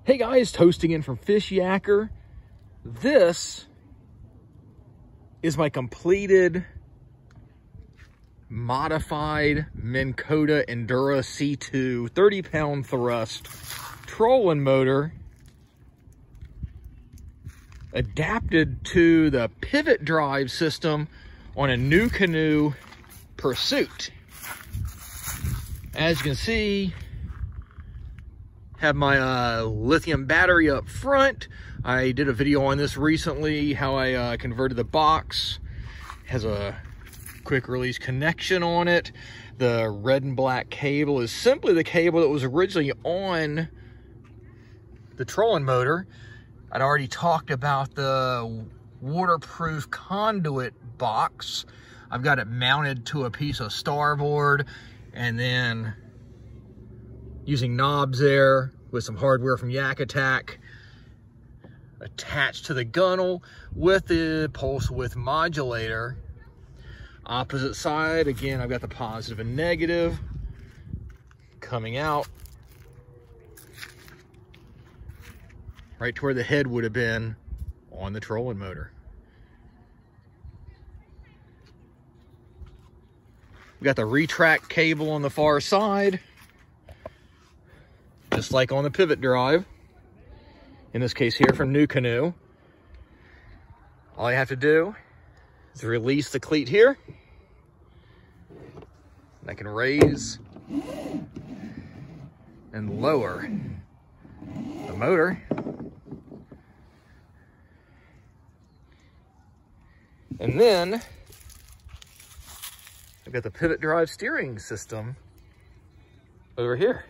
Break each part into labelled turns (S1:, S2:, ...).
S1: Hey guys, toasting in from Fishyaker. This is my completed, modified Minn Kota Endura C2 30-pound thrust trolling motor, adapted to the pivot drive system on a new canoe Pursuit. As you can see, have my lithium battery up front. I did a video on this recently, how I converted the box. Has a quick release connection on it. The red and black cable is simply the cable that was originally on the trolling motor. I'd already talked about the waterproof conduit box. I've got it mounted to a piece of starboard, and then using knobs there with some hardware from Yak Attack attached to the gunnel with the pulse width modulator. Opposite side, again, I've got the positive and negative coming out right to where the head would have been on the trolling motor. We've got the retract cable on the far side, just like on the pivot drive. In this case here from New Canoe. All I have to do is release the cleat here. And I can raise and lower the motor. And then I've got the pivot drive steering system over here.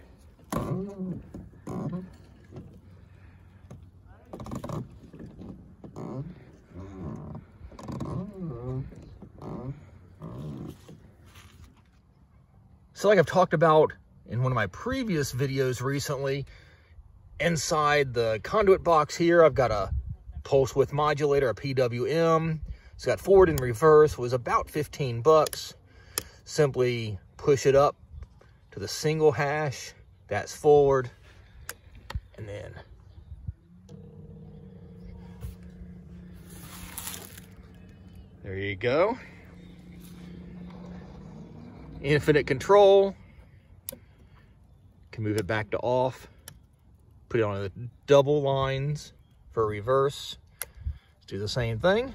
S1: So like I've talked about in one of my previous videos recently, inside the conduit box here, I've got a pulse width modulator, a PWM. It's got forward and reverse. It was about 15 bucks. Simply push it up to the single hash. That's forward. And then there you go. Infinite control. Can move it back to off. Put it on the double lines for reverse. Let's do the same thing.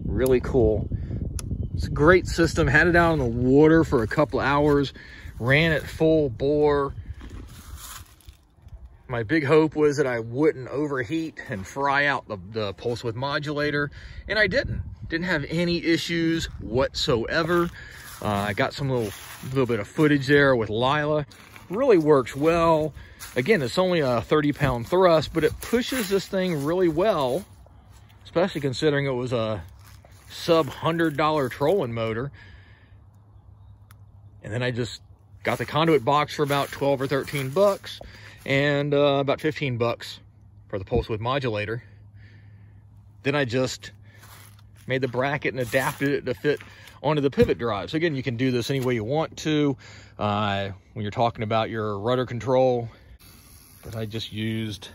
S1: Really cool. It's a great system. Had it out on the water for a couple hours. Ran it full bore. My big hope was that I wouldn't overheat and fry out the pulse width modulator, and I didn't. Didn't have any issues whatsoever. I got some little bit of footage there with Lila. Really works well. Again, it's only a 30-pound thrust, but it pushes this thing really well, especially considering it was a sub $100 trolling motor. And then I just got the conduit box for about 12 or 13 bucks, and about 15 bucks for the pulse width modulator. Then I just made the bracket and adapted it to fit onto the pivot drive. So again, you can do this any way you want to when you're talking about your rudder control. But I just used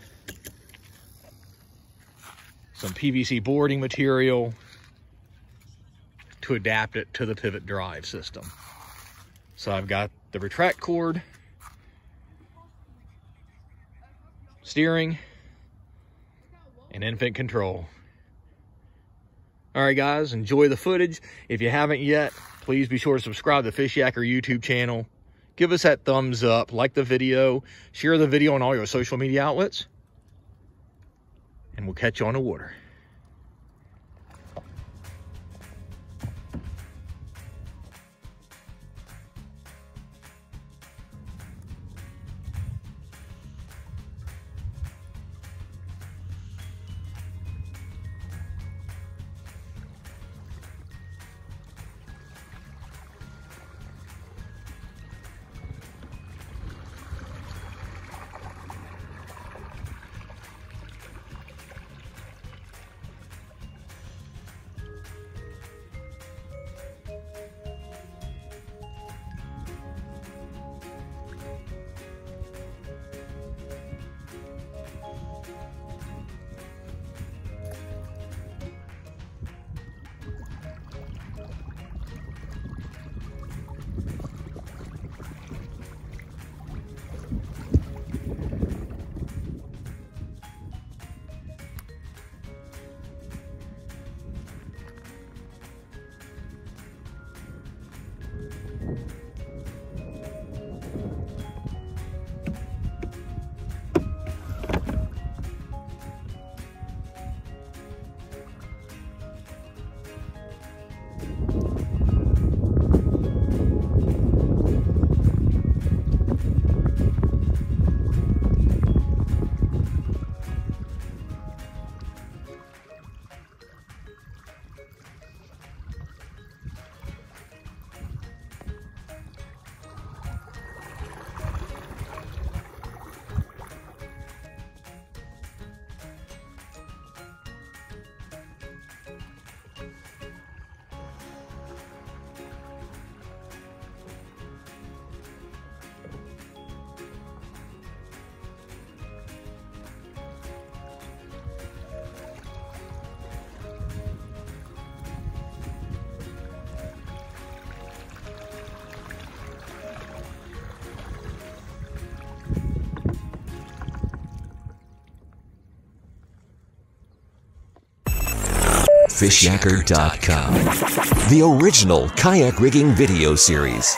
S1: some PVC boarding material to adapt it to the pivot drive system. So I've got the retract cord, steering, and infinite control. All right, guys, enjoy the footage. If you haven't yet, please be sure to subscribe to the Fishyaker YouTube channel. Give us that thumbs up, like the video, share the video on all your social media outlets, and we'll catch you on the water.
S2: Fishyaker.com, the original kayak rigging video series.